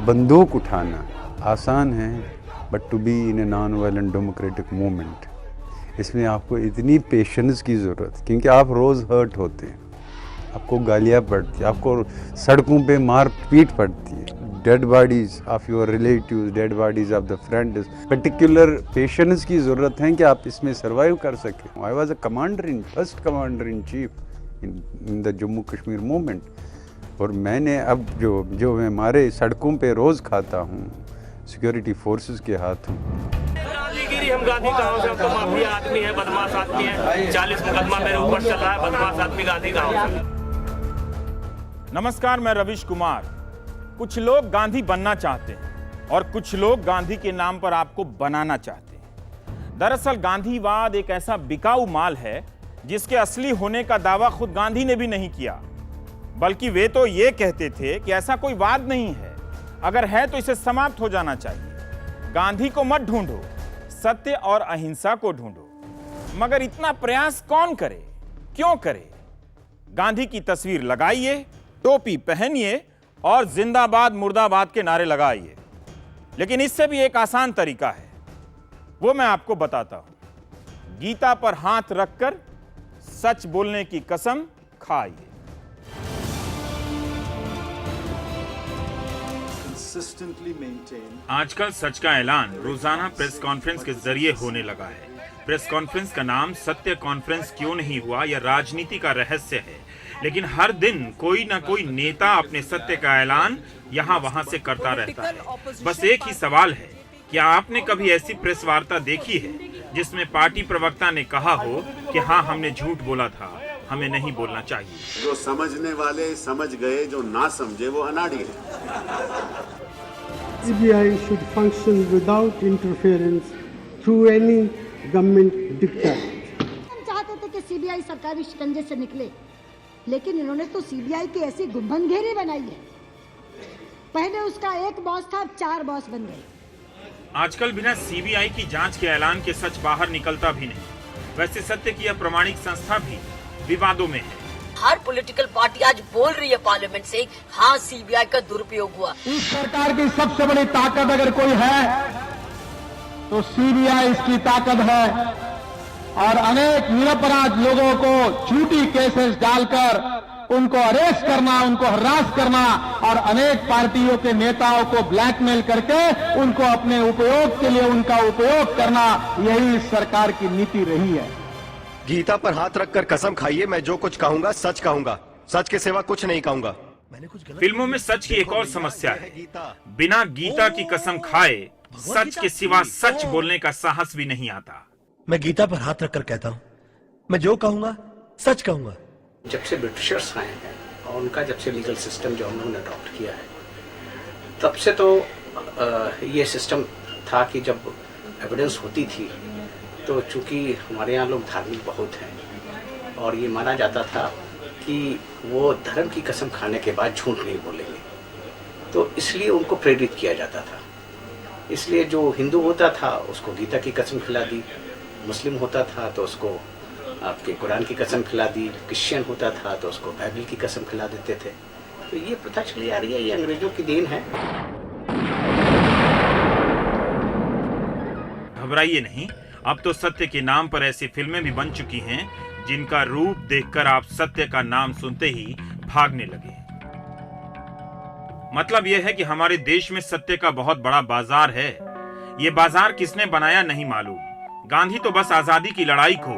बंदूक उठाना आसान है, but to be in a non violent democratic movement, इसमें आपको इतनी पेशेंस की ज़रूरत, क्योंकि आप रोज़ हर्ट होते हैं, आपको गालियाँ पड़ती हैं, आपको सड़कों पे मार पीट पड़ती है, dead bodies of your relatives, dead bodies of the friends, particular patience की ज़रूरत है कि आप इसमें सर्वाइव कर सकें। I was first commander in chief in the Jammu Kashmir movement, और मैंने अब जो मैं हमारे सड़कों पे रोज़ खाता हूँ सिक्योरिटी फोर्सेस के हाथों। हम गांधी कहाँ से, हम तो माफिया आदमी है, बदमाश आदमी है, 40 मुकदमा मेरे ऊपर चल रहा है, बदमाश आदमी गांधी कहाँ से। नमस्कार, मैं रविश कुमार। कुछ लोग गांधी बनना चाहते हैं और कुछ लोग गांधी के नाम पर आपको बनाना चाहते हैं। दरअसल गांधीवाद एक ऐसा बिकाऊ माल है जिसके असली होने का दावा खुद गांधी ने भी नहीं किया, बल्कि वे तो ये कहते थे कि ऐसा कोई वाद नहीं है, अगर है तो इसे समाप्त हो जाना चाहिए। गांधी को मत ढूंढो, सत्य और अहिंसा को ढूंढो। मगर इतना प्रयास कौन करे, क्यों करे? गांधी की तस्वीर लगाइए, टोपी पहनिए और जिंदाबाद मुर्दाबाद के नारे लगाइए। लेकिन इससे भी एक आसान तरीका है, वो मैं आपको बताता हूं। गीता पर हाथ रखकर सच बोलने की कसम खाइए। आजकल सच का ऐलान रोजाना प्रेस कॉन्फ्रेंस के जरिए होने लगा है। प्रेस कॉन्फ्रेंस का नाम सत्य कॉन्फ्रेंस क्यों नहीं हुआ, यह राजनीति का रहस्य है, लेकिन हर दिन कोई ना कोई नेता अपने सत्य का ऐलान यहाँ वहाँ से करता रहता है। बस एक ही सवाल है, क्या आपने कभी ऐसी प्रेस वार्ता देखी है जिसमें पार्टी प्रवक्ता ने कहा हो कि हाँ, हमने झूठ बोला था, हमें नहीं बोलना चाहिए। जो समझने वाले समझ गए, जो ना समझे वो अनाड़ी है। CBI should function without interference through any government diktat. हम चाहते थे कि CBI सरकारी शिकंजे से निकले, लेकिन इन्होंने तो CBI की ऐसी गुम्बदगेरी बनाई है। पहले उसका एक बॉस था, अब 4 बॉस बन गए। आजकल बिना CBI की जांच के ऐलान के सच बाहर निकलता भी नहीं। वैसे सत्य की यह प्रमाणिक संस्था भी विवादों में है। हर पॉलिटिकल पार्टी आज बोल रही है पार्लियामेंट से, हाँ CBI का दुरुपयोग हुआ। इस सरकार की सबसे बड़ी ताकत अगर कोई है तो CBI इसकी ताकत है, और अनेक निरपराध लोगों को झूठी केसेस डालकर उनको अरेस्ट करना, उनको हरास करना और अनेक पार्टियों के नेताओं को ब्लैकमेल करके उनको अपने उपयोग के लिए उनका उपयोग करना, यही इस सरकार की नीति रही है। गीता पर हाथ रखकर कसम खाइए, मैं जो कुछ कहूंगा सच कहूंगा, सच के सिवा कुछ नहीं कहूंगा। फिल्मों में सच की एक और समस्या है, बिना गीता की कसम खाए सच के सिवा सच बोलने का साहस भी नहीं आता। मैं गीता पर हाथ रखकर कहता हूं, मैं जो कहूंगा सच कहूंगा। जब से ब्रिटिशर्स आए हैं और उनका जब से लीगल सिस्टम जो हम लोगों ने अडॉप्ट किया है, तब से तो ये सिस्टम था कि जब एविडेंस होती थी तो चूंकि हमारे यहाँ लोग धार्मिक बहुत हैं और ये माना जाता था कि वो धर्म की कसम खाने के बाद झूठ नहीं बोलेंगे, तो इसलिए उनको प्रेरित किया जाता था। इसलिए जो हिंदू होता था उसको गीता की कसम खिला दी, मुस्लिम होता था तो उसको आपके कुरान की कसम खिला दी, क्रिश्चियन होता था तो उसको बाइबल की कसम खिला देते थे। तो ये प्रथा चली आ रही है, ये अंग्रेजों की देन है। घबराइए नहीं, अब तो सत्य के नाम पर ऐसी फिल्में भी बन चुकी हैं जिनका रूप देखकर आप सत्य का नाम सुनते ही भागने लगे। मतलब यह है कि हमारे देश में सत्य का बहुत बड़ा बाजार है। ये बाजार किसने बनाया नहीं मालूम। गांधी तो बस आजादी की लड़ाई को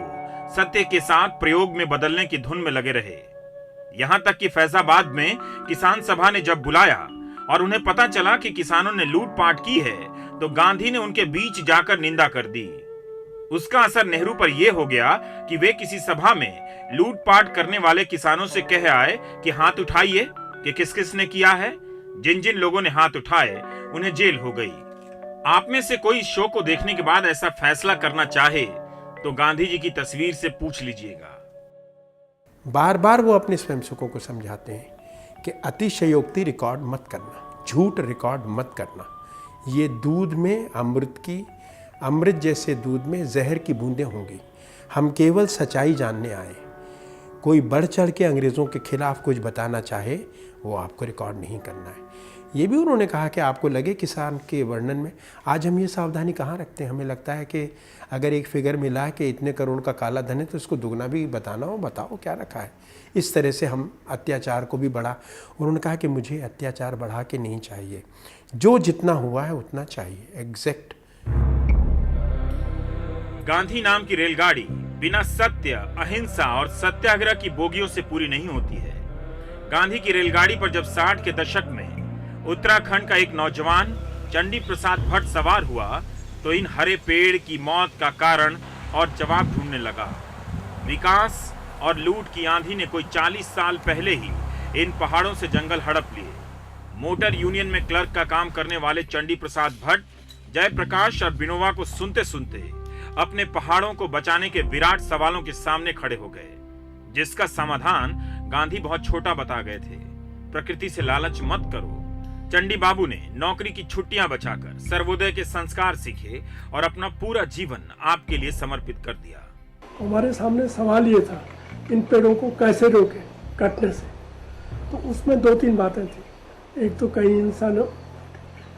सत्य के साथ प्रयोग में बदलने की धुन में लगे रहे। यहां तक कि फैजाबाद में किसान सभा ने जब बुलाया और उन्हें पता चला कि किसानों ने लूटपाट की है, तो गांधी ने उनके बीच जाकर निंदा कर दी। उसका असर नेहरू पर यह हो गया कि वे किसी सभा में लूटपाट करने वाले किसानों से कह आए कि हाथ उठाइए कि किस किस ने किया है। जिन जिन लोगों ने हाथ उठाए उन्हें जेल हो गई। आप में से कोई शो को देखने के बाद ऐसा फैसला करना चाहे तो गांधी जी की तस्वीर से पूछ लीजिएगा। बार बार वो अपने स्वयंसेवकों को समझाते हैं कि अतिशयोक्ति रिकॉर्ड मत करना, झूठ रिकॉर्ड मत करना। ये दूध में अमृत जैसे दूध में जहर की बूंदें होंगी। हम केवल सच्चाई जानने आए। कोई बढ़ चढ़ के अंग्रेज़ों के खिलाफ कुछ बताना चाहे वो आपको रिकॉर्ड नहीं करना है। ये भी उन्होंने कहा कि आपको लगे किसान के वर्णन में, आज हम ये सावधानी कहाँ रखते हैं, हमें लगता है कि अगर एक फिगर मिला है कि इतने करोड़ का काला धन है तो उसको दुगना भी बताना हो, बताओ क्या रखा है। इस तरह से हम अत्याचार को भी बढ़ा, उन्होंने कहा कि मुझे अत्याचार बढ़ा के नहीं चाहिए, जो जितना हुआ है उतना चाहिए, एग्जैक्ट। गांधी नाम की रेलगाड़ी बिना सत्य, अहिंसा और सत्याग्रह की बोगियों से पूरी नहीं होती है। गांधी की रेलगाड़ी पर जब 60 के दशक में उत्तराखंड का एक नौजवान चंडी प्रसाद भट्ट सवार हुआ तो इन हरे पेड़ की मौत का कारण और जवाब ढूंढने लगा। विकास और लूट की आंधी ने कोई 40 साल पहले ही इन पहाड़ों से जंगल हड़प लिए। मोटर यूनियन में क्लर्क का काम करने वाले चंडी प्रसाद भट्ट जयप्रकाश और बिनोवा को सुनते सुनते अपने पहाड़ों को बचाने के विराट सवालों के सामने खड़े हो गए, जिसका समाधान गांधी बहुत छोटा बता गए थे। प्रकृति से लालच मत करो। चंडी बाबू ने नौकरी की छुट्टियां बचाकर सर्वोदय के संस्कार सीखे और अपना पूरा जीवन आपके लिए समर्पित कर दिया। हमारे सामने सवाल ये था, इन पेड़ों को कैसे रोके कटने से। तो उसमें 2-3 बातें थी। एक तो कहीं इंसान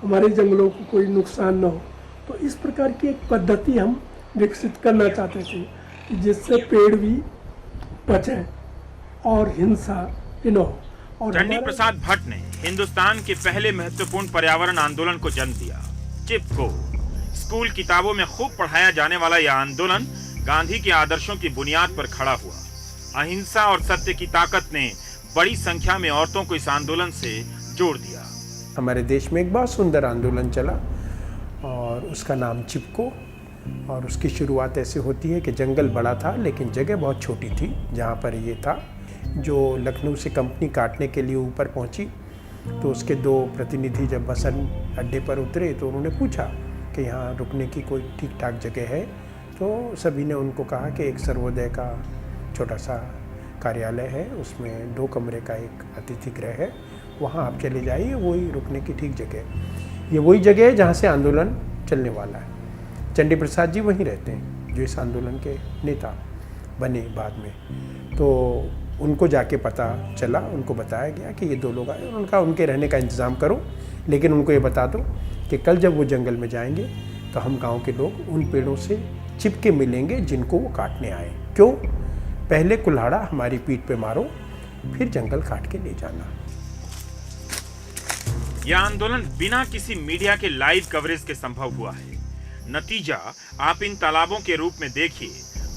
हमारे जंगलों को कोई नुकसान न हो, तो इस प्रकार की एक पद्धति हम विकसित करना चाहते थे जिससे पेड़ भी बचें और हिंसा न हो। चंडी प्रसाद भट्ट ने हिंदुस्तान के पहले महत्वपूर्ण पर्यावरण आंदोलन को जन्म दिया, चिपको। स्कूल किताबों में खूब पढ़ाया जाने वाला यह आंदोलन गांधी के आदर्शों की बुनियाद पर खड़ा हुआ। अहिंसा और सत्य की ताकत ने बड़ी संख्या में औरतों को इस आंदोलन से जोड़ दिया। हमारे देश में एक बहुत सुंदर आंदोलन चला और उसका नाम चिपको, और उसकी शुरुआत ऐसे होती है कि जंगल बड़ा था लेकिन जगह बहुत छोटी थी जहाँ पर ये था। जो लखनऊ से कंपनी काटने के लिए ऊपर पहुंची तो उसके 2 प्रतिनिधि जब बसन अड्डे पर उतरे तो उन्होंने पूछा कि यहाँ रुकने की कोई ठीक ठाक जगह है। तो सभी ने उनको कहा कि एक सर्वोदय का छोटा सा कार्यालय है, उसमें 2 कमरे का एक अतिथि गृह है, वहाँ आप चले जाइए, वही रुकने की ठीक जगह है। ये वही जगह है जहाँ से आंदोलन चलने वाला है। चंडी प्रसाद जी वहीं रहते हैं जो इस आंदोलन के नेता बने बाद में। तो उनको जाके पता चला, उनको बताया गया कि ये 2 लोग आए। उनका उनके रहने का इंतज़ाम करो, लेकिन उनको ये बता दो कि कल जब वो जंगल में जाएंगे तो हम गांव के लोग उन पेड़ों से चिपके मिलेंगे जिनको वो काटने आए। क्यों? पहले कुल्हाड़ा हमारी पीठ पे मारो, फिर जंगल काट के ले जाना। यह आंदोलन बिना किसी मीडिया के लाइव कवरेज के संभव हुआ है। नतीजा आप इन तालाबों के रूप में देखिए।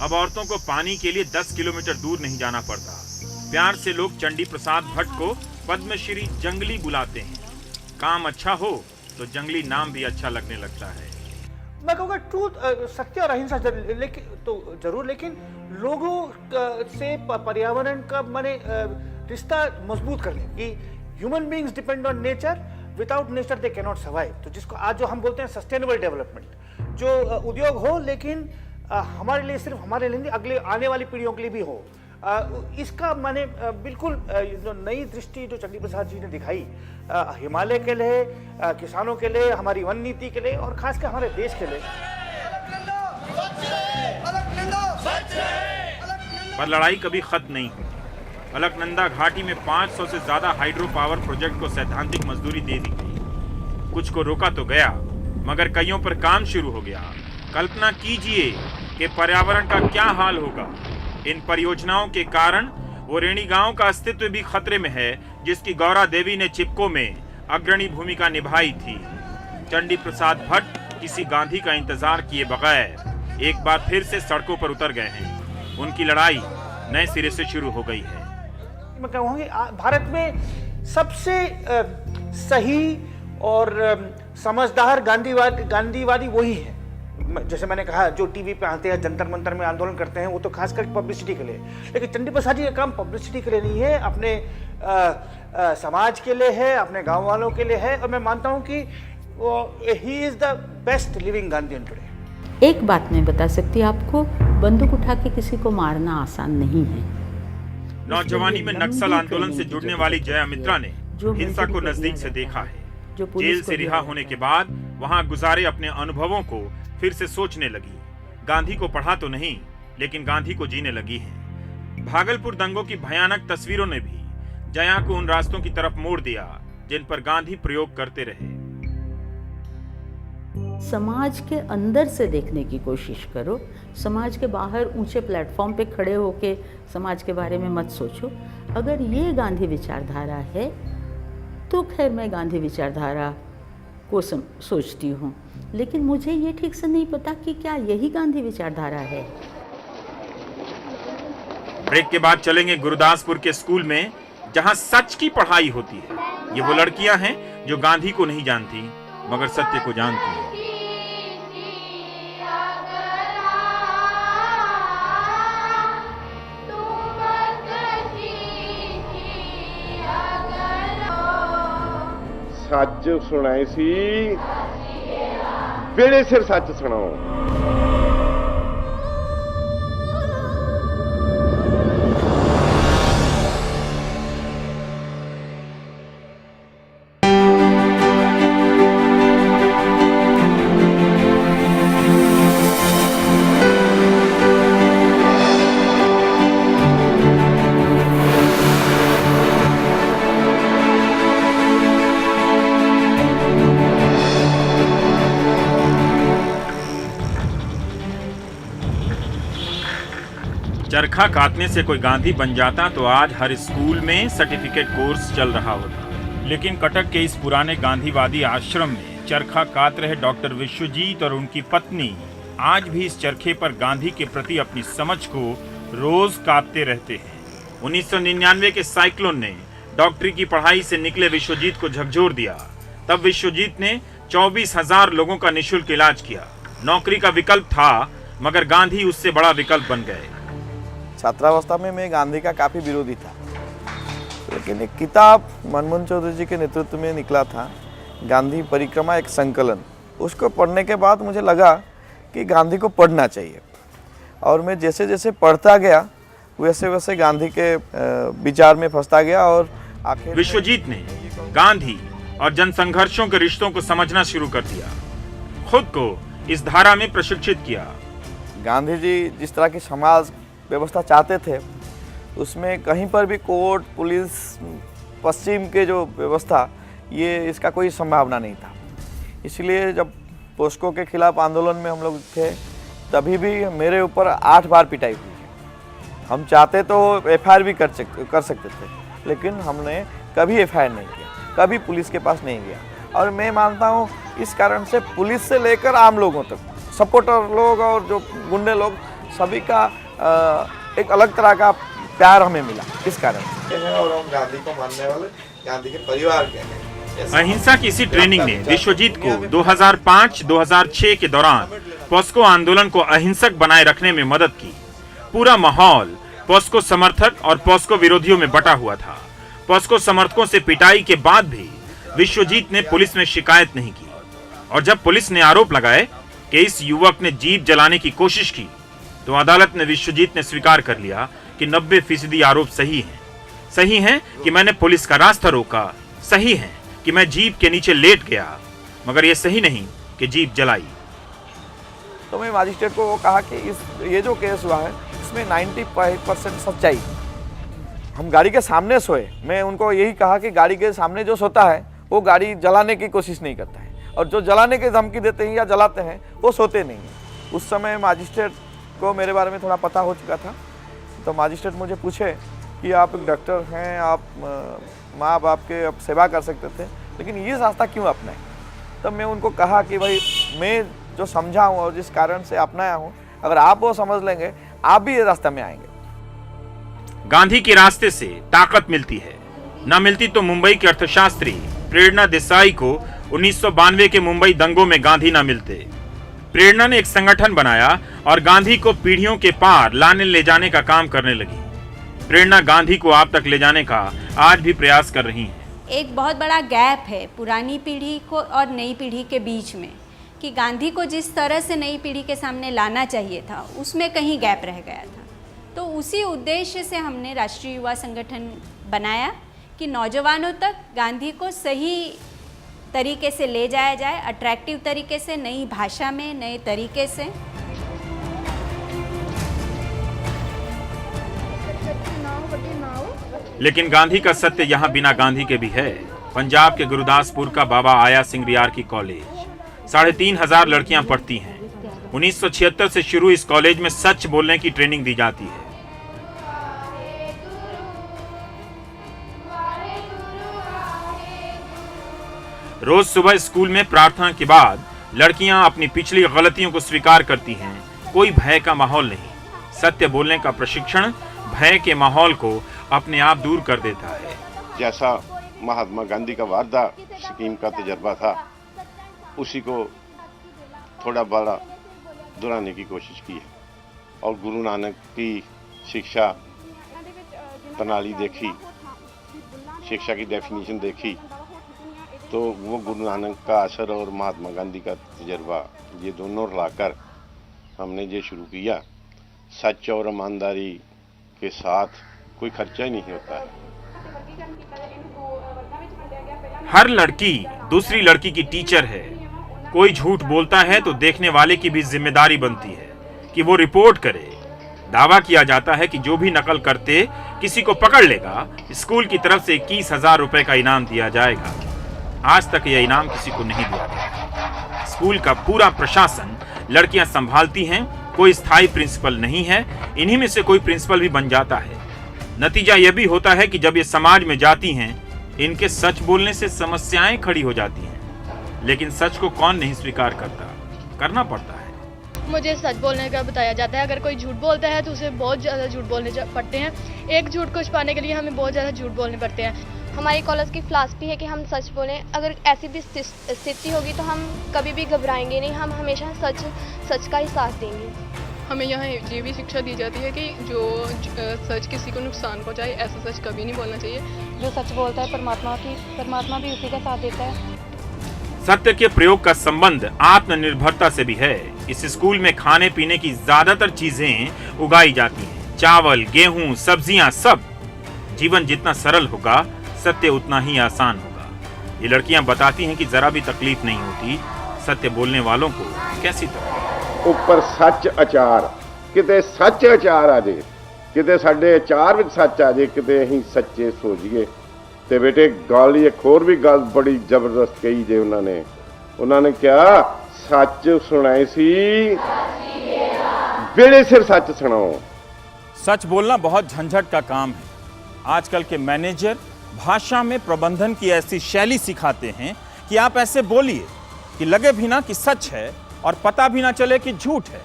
अब औरतों को पानी के लिए 10 किलोमीटर दूर नहीं जाना पड़ता। प्यार से लोग चंडी प्रसाद भट्ट को पद्मश्री जंगली बुलाते हैं। काम अच्छा हो तो जंगली नाम भी अच्छा लगने लगता है। मैं कहूँगा ट्रूथ, सत्य और अहिंसा लेकिन तो जरूर, लेकिन लोगों से पर्यावरण का माने रिश्ता मजबूत करने की। Human beings depend on nature, without nature they can not survive. तो जिसको आज जो हम बोलते हैं सस्टेनेबल डेवलपमेंट, जो उद्योग हो लेकिन हमारे लिए, सिर्फ हमारे लिए नहीं, अगले आने वाली पीढ़ियों के लिए भी हो। इसका माने बिल्कुल जो नई दृष्टि जो चंडी प्रसाद जी ने दिखाई हिमालय के लिए, किसानों के लिए, हमारी वन नीति के लिए और खासकर हमारे देश के लिए। पर लड़ाई कभी खत्म नहीं हुई। अलकनंदा घाटी में 500 से ज्यादा हाइड्रो पावर प्रोजेक्ट को सैद्धांतिक मंजूरी दे दी गई। कुछ को रोका तो गया, मगर कईयों पर काम शुरू हो गया। कल्पना कीजिए कि पर्यावरण का क्या हाल होगा। इन परियोजनाओं के कारण वो रेणी गांव का अस्तित्व भी खतरे में है, जिसकी गौरा देवी ने चिपको में अग्रणी भूमिका निभाई थी। चंडी प्रसाद भट्ट किसी गांधी का इंतजार किए बगैर एक बार फिर से सड़कों पर उतर गए हैं। उनकी लड़ाई नए सिरे से शुरू हो गई है। मैं कहूँगा भारत में सबसे सही और समझदार गांधीवादी वही है। जैसे मैंने कहा, जो टीवी पे आते हैं, जंतर मंतर में आंदोलन करते हैं, वो तो खासकर पब्लिसिटी के लिए। लेकिन चंडी प्रसाद जी का काम पब्लिसिटी के लिए नहीं है, अपने समाज के लिए है, अपने गांव वालों के लिए है। और मैं मानता हूं कि he is the best living Gandhian today. एक बात मैं बता सकती हूँ आपको, बंदूक उठा के किसी को मारना आसान नहीं है। नौजवानी में नक्सल आंदोलन से जुड़ने वाली जया मित्रा ने हिंसा को नजदीक से देखा है। जेल से रिहा होने के बाद वहां गुजारे अपने अनुभवों को फिर से सोचने लगी। गांधी को पढ़ा तो नहीं, लेकिन गांधी को जीने लगी है। भागलपुर दंगों की भयानक तस्वीरों ने भी जया को उन रास्तों की तरफ मोड़ दिया जिन पर गांधी प्रयोग करते रहे। समाज के अंदर से देखने की कोशिश करो, समाज के बाहर ऊंचे प्लेटफॉर्म पे खड़े होके समाज के बारे में मत सोचो। अगर ये गांधी विचारधारा है तो खैर मैं गांधी विचारधारा को सोचती हूँ, लेकिन मुझे ये ठीक से नहीं पता कि क्या यही गांधी विचारधारा है। ब्रेक के बाद चलेंगे गुरदासपुर के स्कूल में, जहां सच की पढ़ाई होती है। ये वो लड़कियां हैं जो गांधी को नहीं जानती मगर सत्य को जानती हैं। सच सुनाए सी बेड़े सिर सच सुनाओ। चरखा काटने से कोई गांधी बन जाता तो आज हर स्कूल में सर्टिफिकेट कोर्स चल रहा होता। लेकिन कटक के इस पुराने गांधीवादी आश्रम में चरखा काट रहे डॉक्टर विश्वजीत और उनकी पत्नी आज भी इस चरखे पर गांधी के प्रति अपनी समझ को रोज काटते रहते हैं। 1999 के साइक्लोन ने डॉक्टरी की पढ़ाई से निकले विश्वजीत को झकझोर दिया। तब विश्वजीत ने 24,000 लोगों का निःशुल्क इलाज किया। नौकरी का विकल्प था मगर गांधी उससे बड़ा विकल्प बन गए। छात्रावस्था में मैं गांधी का काफ़ी विरोधी था, लेकिन एक किताब मनमोहन चौधरी जी के नेतृत्व में निकला था, गांधी परिक्रमा एक संकलन। उसको पढ़ने के बाद मुझे लगा कि गांधी को पढ़ना चाहिए, और मैं जैसे जैसे पढ़ता गया वैसे वैसे गांधी के विचार में फंसता गया। और आखिर विश्वजीत ने गांधी और जनसंघर्षों के रिश्तों को समझना शुरू कर दिया, खुद को इस धारा में प्रशिक्षित किया। गांधी जी जिस तरह की समाज व्यवस्था चाहते थे उसमें कहीं पर भी कोर्ट पुलिस पश्चिम के जो व्यवस्था ये इसका कोई संभावना नहीं था। इसलिए जब पोस्को के खिलाफ आंदोलन में हम लोग थे तभी भी मेरे ऊपर 8 बार पिटाई हुई है। हम चाहते तो एफआईआर भी कर सकते थे, लेकिन हमने कभी एफआईआर नहीं किया, कभी पुलिस के पास नहीं गया। और मैं मानता हूँ इस कारण से पुलिस से लेकर आम लोगों तक, सपोर्टर लोग और जो गुंडे लोग, सभी का एक अलग तरह का प्यार हमें मिला इस कारण। और हम गांधी को मानने वाले गांधी के परिवार के हैं। अहिंसा की इसी ट्रेनिंग ने विश्वजीत को 2005-2006 के दौरान पोस्को आंदोलन को अहिंसक बनाए रखने में मदद की। पूरा माहौल पोस्को समर्थक और पोस्को विरोधियों में बटा हुआ था। पोस्को समर्थकों से पिटाई के बाद भी विश्वजीत ने पुलिस में शिकायत नहीं की, और जब पुलिस ने आरोप लगाए कि इस युवक ने जीप जलाने की कोशिश की तो अदालत ने विश्वजीत ने स्वीकार कर लिया कि 90% आरोप सही हैं कि मैंने पुलिस का रास्ता रोका, सही है कि मैं जीप के नीचे लेट गया, मगर यह सही नहीं कि जीप जलाई। तो मैं मजिस्ट्रेट को वो कहा कि ये जो केस हुआ है इसमें 95% सच्चाई। हम गाड़ी के सामने सोए, मैं उनको यही कहा कि गाड़ी के सामने जो सोता है वो गाड़ी जलाने की कोशिश नहीं करता है, और जो जलाने की धमकी देते हैं या जलाते हैं वो सोते नहीं हैं। उस समय मजिस्ट्रेट को मेरे बारे में थोड़ा पता हो चुका था, तो मजिस्ट्रेट मुझे पूछे कि आप एक डॉक्टर हैं, आप माँ बाप के अब सेवा कर सकते थे, लेकिन ये रास्ता क्यों अपनाए? तब मैं उनको कहा कि भाई मैं जो समझा हूँ और जिस कारण से अपनाया हूँ, अगर आप वो समझ लेंगे आप भी ये रास्ते में आएंगे। गांधी के रास्ते से ताकत मिलती है, न मिलती तो मुंबई के अर्थशास्त्री प्रेरणा देसाई को 1992 के मुंबई दंगों में गांधी न मिलते। प्रेरणा ने एक संगठन बनाया और गांधी को पीढ़ियों के पार लाने ले जाने का काम करने लगी। प्रेरणा गांधी को आप तक ले जाने का आज भी प्रयास कर रही हैं। एक बहुत बड़ा गैप है पुरानी पीढ़ी को और नई पीढ़ी के बीच में, कि गांधी को जिस तरह से नई पीढ़ी के सामने लाना चाहिए था उसमें कहीं गैप रह गया था। तो उसी उद्देश्य से हमने राष्ट्रीय युवा संगठन बनाया कि नौजवानों तक गांधी को सही तरीके से ले जाया जाए, अट्रैक्टिव तरीके से, नई भाषा में, नए तरीके से। लेकिन गांधी का सत्य यहाँ बिना गांधी के भी है। पंजाब के गुरदासपुर का बाबा आया सिंह रियारकी कॉलेज 3,500 लड़कियां पढ़ती हैं। 1976 से शुरू इस कॉलेज में सच बोलने की ट्रेनिंग दी जाती है। रोज सुबह स्कूल में प्रार्थना के बाद लड़कियां अपनी पिछली गलतियों को स्वीकार करती हैं। कोई भय का माहौल नहीं। सत्य बोलने का प्रशिक्षण भय के माहौल को अपने आप दूर कर देता है। जैसा महात्मा गांधी का वार्धा स्कीम का तजर्बा था, उसी को थोड़ा बड़ा दोहराने की कोशिश की है और गुरु नानक की शिक्षा प्रणाली देखी, शिक्षा की डेफिनेशन देखी, तो वो गुरु नानक का असर और महात्मा गांधी का तजर्बा, ये दोनों रलाकर हमने ये शुरू किया। सच और ईमानदारी के साथ कोई खर्चा ही नहीं होता है। हर लड़की दूसरी लड़की की टीचर है। कोई झूठ बोलता है तो देखने वाले की भी जिम्मेदारी बनती है कि वो रिपोर्ट करे। दावा किया जाता है कि जो भी नकल करते किसी को पकड़ लेगा, स्कूल की तरफ से 21,000 रुपए का इनाम दिया जाएगा। आज तक यह इनाम किसी को नहीं दिया गया। स्कूल का पूरा प्रशासन लड़कियां संभालती हैं। कोई स्थायी प्रिंसिपल नहीं है। इन्हीं में से कोई प्रिंसिपल भी बन जाता है। नतीजा यह भी होता है कि जब ये समाज में जाती हैं, इनके सच बोलने से समस्याएं खड़ी हो जाती हैं। लेकिन सच को कौन नहीं स्वीकार करता? करना पड़ता है। मुझे सच बोलने का बताया जाता है। अगर कोई झूठ बोलता है तो उसे बहुत ज़्यादा झूठ बोलने पड़ते हैं। एक झूठ को छुपाने के लिए हमें बहुत ज़्यादा झूठ बोलने पड़ते हैं। हमारी कॉलेज की फिलॉसफी है कि हम सच बोलें। अगर ऐसी भी स्थिति होगी तो हम कभी भी घबराएंगे नहीं, हम हमेशा सच का ही साथ देंगे। हमें यहाँ ये भी शिक्षा दी जाती है कि जो सच किसी को नुकसान पहुँचाए, ऐसा सच कभी नहीं बोलना चाहिए। जो सच बोलता है परमात्मा भी उसी का साथ देता है। सत्य के प्रयोग का संबंध आत्मनिर्भरता से भी है। इस स्कूल में खाने पीने की ज्यादातर चीजें उगाई जाती हैं। चावल, गेहूं, सब्जियां, सब। जीवन जितना सरल होगा, सत्य उतना ही आसान होगा। ये लड़कियां बताती हैं कि जरा भी तकलीफ नहीं होती। सत्य बोलने वालों को कैसी तकलीफ? ਉੱਪਰ ਸੱਚ ਅਚਾਰ, ਕਿਤੇ ਸੱਚ ਅਚਾਰ ਆ ਜੇ, ਕਿਤੇ ਸਾਡੇ ਅਚਾਰ ਵਿੱਚ ਸੱਚ ਆ ਜੇ, ਕਿਤੇ ਅਸੀਂ ਸੱਚੇ ਸੋਚੀਏ। ਤੇ ਬੇਟੇ ਗੱਲ ਇੱਕ ਹੋਰ ਵੀ ਗੱਲ ਬੜੀ ਜ਼ਬਰਦਸਤ ਕਹੀ ਜੇ ਉਹਨਾਂ ਨੇ ਕਿਹਾ ਸੱਚ ਸੁਣਾਏ ਸੀ, ਵੇਲੇ ਸਿਰ ਸੱਚ ਸੁਣਾਓ। सच बोलना बहुत झंझट का काम है। आजकल के मैनेजर भाषा में प्रबंधन की ऐसी शैली सिखाते हैं कि आप ऐसे बोलिए कि लगे भी ना कि सच है और पता भी ना चले कि झूठ है।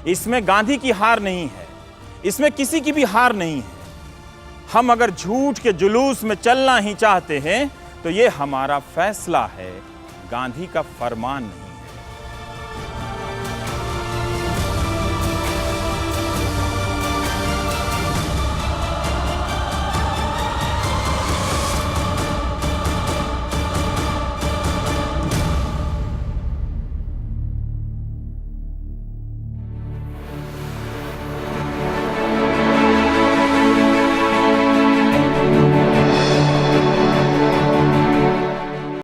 इसमें गांधी की हार नहीं है, इसमें किसी की भी हार नहीं है। हम अगर झूठ के जुलूस में चलना ही चाहते हैं तो ये हमारा फैसला है, गांधी का फरमान नहीं।